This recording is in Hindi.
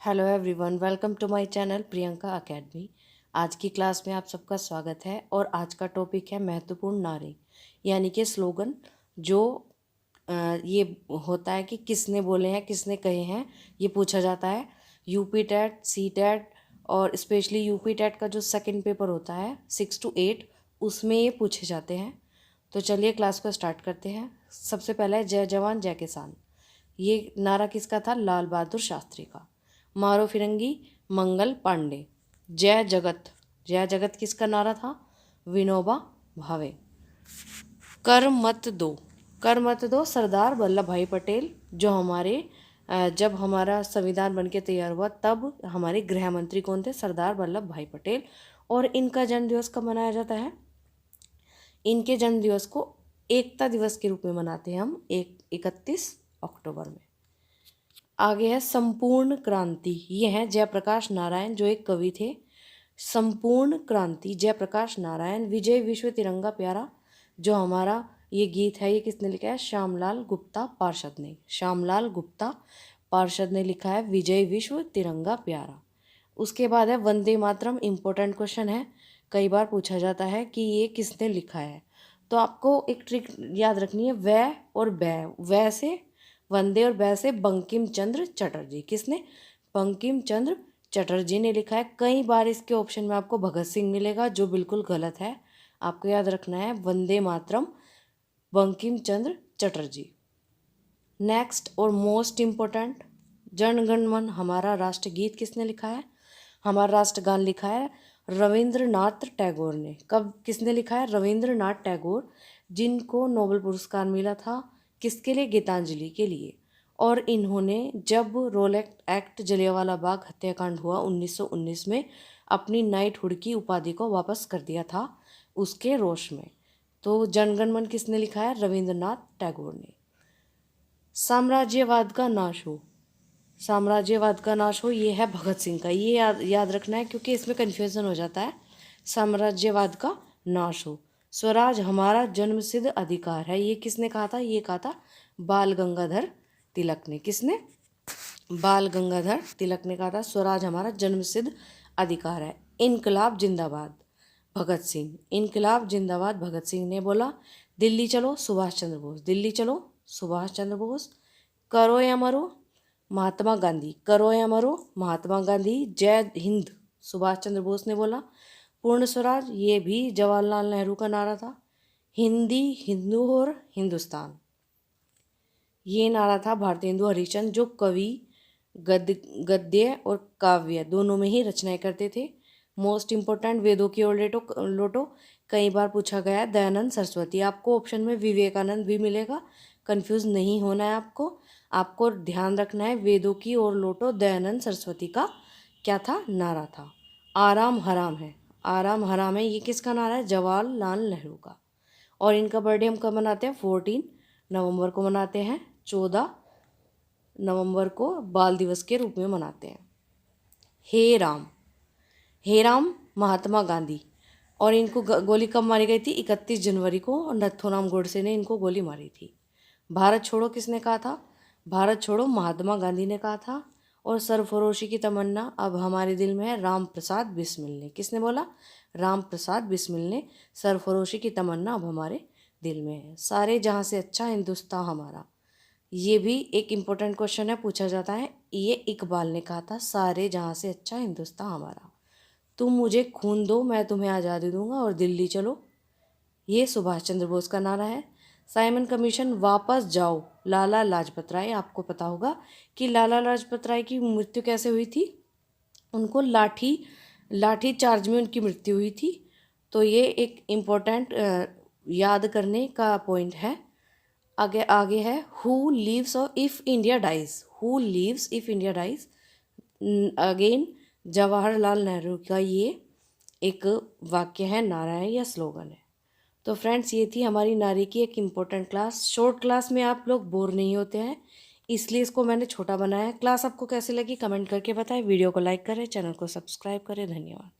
Hello everyone, welcome to my channel Priyanka Academy. आज की क्लास में आप सबका स्वागत है और आज का टॉपिक है महत्वपूर्ण नारे, यानी कि स्लोगन। जो ये होता है कि किसने बोले हैं, किसने कहे हैं, ये पूछा जाता है। यूपी टेट, सी टेट और स्पेशली यूपी टेट का जो सेकंड पेपर होता है 6 to 8, उसमें ये पूछे जाते हैं। तो चलिए क्लास को स्टार्ट करते हैं। सबसे पहले है जय जवान जय किसान। ये नारा किसका था? लाल बहादुर शास्त्री का। मारो फिरंगी मंगल पांडे। जय जगत, जय जगत किसका नारा था? विनोबा भावे। कर मत दो, कर मत दो सरदार वल्लभ भाई पटेल, जो हमारे जब हमारा संविधान बनके तैयार हुआ तब हमारे गृह मंत्री कौन थे? सरदार वल्लभ भाई पटेल। और इनका जन्म दिवस कब मनाया जाता है? इनके जन्म दिवस को एकता दिवस के रूप में मनाते हैं हम 31 अक्टूबर में। आगे है संपूर्ण क्रांति। ये हैं जयप्रकाश नारायण, जो एक कवि थे। संपूर्ण क्रांति, जयप्रकाश नारायण। विजय विश्व तिरंगा प्यारा, जो हमारा ये गीत है, ये किसने लिखा है? श्यामलाल गुप्ता पार्षद ने। श्यामलाल गुप्ता पार्षद ने लिखा है विजय विश्व तिरंगा प्यारा। उसके बाद है वंदे मातरम। इम्पोर्टेंट क्वेश्चन है, कई बार पूछा जाता है कि ये किसने लिखा है। तो आपको एक ट्रिक याद रखनी है, वह और बै। वह से वंदे और बै से बंकिम चंद्र चटर्जी। किसने? बंकिम चंद्र चटर्जी ने लिखा है। कई बार इसके ऑप्शन में आपको भगत सिंह मिलेगा, जो बिल्कुल गलत है। आपको याद रखना है वंदे मातरम, बंकिम चंद्र चटर्जी। नेक्स्ट और मोस्ट इम्पोर्टेंट, जन गण मन हमारा राष्ट्रगीत किसने लिखा है? हमारा राष्ट्रगान लिखा है रविंद्रनाथ टैगोर ने। कब, किसने लिखा है? रविंद्रनाथ टैगोर, जिनको नोबेल पुरस्कार मिला था किसके लिए? गीतांजलि के लिए। और इन्होंने जब रोल एक्ट जलियांवाला बाग हत्याकांड हुआ 1919 में, अपनी नाइटहुड की उपाधि को वापस कर दिया था उसके रोष में। तो जनगण मन किसने लिखा है? रविंद्रनाथ टैगोर ने। साम्राज्यवाद का नाश हो, साम्राज्यवाद का नाश हो, ये है भगत सिंह का। ये याद रखना है क्योंकि इसमें कन्फ्यूज़न हो जाता है। साम्राज्यवाद का नाश हो। स्वराज हमारा जन्मसिद्ध अधिकार है, ये किसने कहा था? ये कहा था बाल गंगाधर तिलक ने। किसने? बाल गंगाधर तिलक ने कहा था स्वराज हमारा जन्मसिद्ध अधिकार है। इनकलाब जिंदाबाद भगत सिंह। इनकलाब जिंदाबाद भगत सिंह ने बोला। दिल्ली चलो सुभाष चंद्र बोस। दिल्ली चलो सुभाष चंद्र बोस। करो या मरो महात्मा गांधी। करो या मरो महात्मा गांधी। जय हिंद सुभाष चंद्र बोस ने बोला। पूर्ण स्वराज, ये भी जवाहरलाल नेहरू का नारा था। हिंदी, हिंदू और हिंदुस्तान, ये नारा था भारतेंदु हरिश्चंद्र, जो कवि गद्य और काव्य दोनों में ही रचनाएं करते थे। मोस्ट इम्पोर्टेंट, वेदों की ओर लौटो, कई बार पूछा गया है। दयानंद सरस्वती। आपको ऑप्शन में विवेकानंद भी मिलेगा, कंफ्यूज नहीं होना है आपको। आपको ध्यान रखना है वेदों की ओर लौटो दयानंद सरस्वती का क्या था? नारा था। आराम हराम है, आराम हराम है, ये किसका नारा है? जवाहरलाल नेहरू का। और इनका बर्थडे हम कब मनाते हैं? 14 नवंबर को मनाते हैं। 14 नवंबर को बाल दिवस के रूप में मनाते हैं। हे राम, हे राम महात्मा गांधी। और इनको गोली कब मारी गई थी? 31 जनवरी को, और नथुराम गोडसे ने इनको गोली मारी थी। भारत छोड़ो किसने कहा था? भारत छोड़ो महात्मा गांधी ने कहा था। और सरफरोशी की तमन्ना अब हमारे दिल में है, राम प्रसाद बिस्मिल ने। किसने बोला? राम प्रसाद बिस्मिल ने। सरफरोशी की तमन्ना अब हमारे दिल में है। सारे जहाँ से अच्छा हिंदुस्तान हमारा, ये भी एक इम्पोर्टेंट क्वेश्चन है, पूछा जाता है। ये इकबाल ने कहा था, सारे जहाँ से अच्छा हिंदुस्तान हमारा। तुम मुझे खून दो मैं तुम्हें आज़ादी दूंगा। और दिल्ली चलो, ये सुभाष चंद्र बोस का नारा है। साइमन कमीशन, वापस जाओ लाला लाजपत राय। आपको पता होगा कि लाला लाजपत राय की मृत्यु कैसे हुई थी? उनको लाठी चार्ज में उनकी मृत्यु हुई थी। तो ये एक इम्पोर्टेंट याद करने का पॉइंट है। आगे आगे है, who lives if India dies. Who lives if India dies, again Jawaharlal Nehru का ये एक वाक्य है, नारा है या स्लोगन है। तो फ्रेंड्स, ये थी हमारी नारी की एक इम्पोर्टेंट क्लास। शॉर्ट क्लास में आप लोग बोर नहीं होते हैं, इसलिए इसको मैंने छोटा बनाया है। क्लास आपको कैसी लगी कमेंट करके बताएं। वीडियो को लाइक करें, चैनल को सब्सक्राइब करें। धन्यवाद।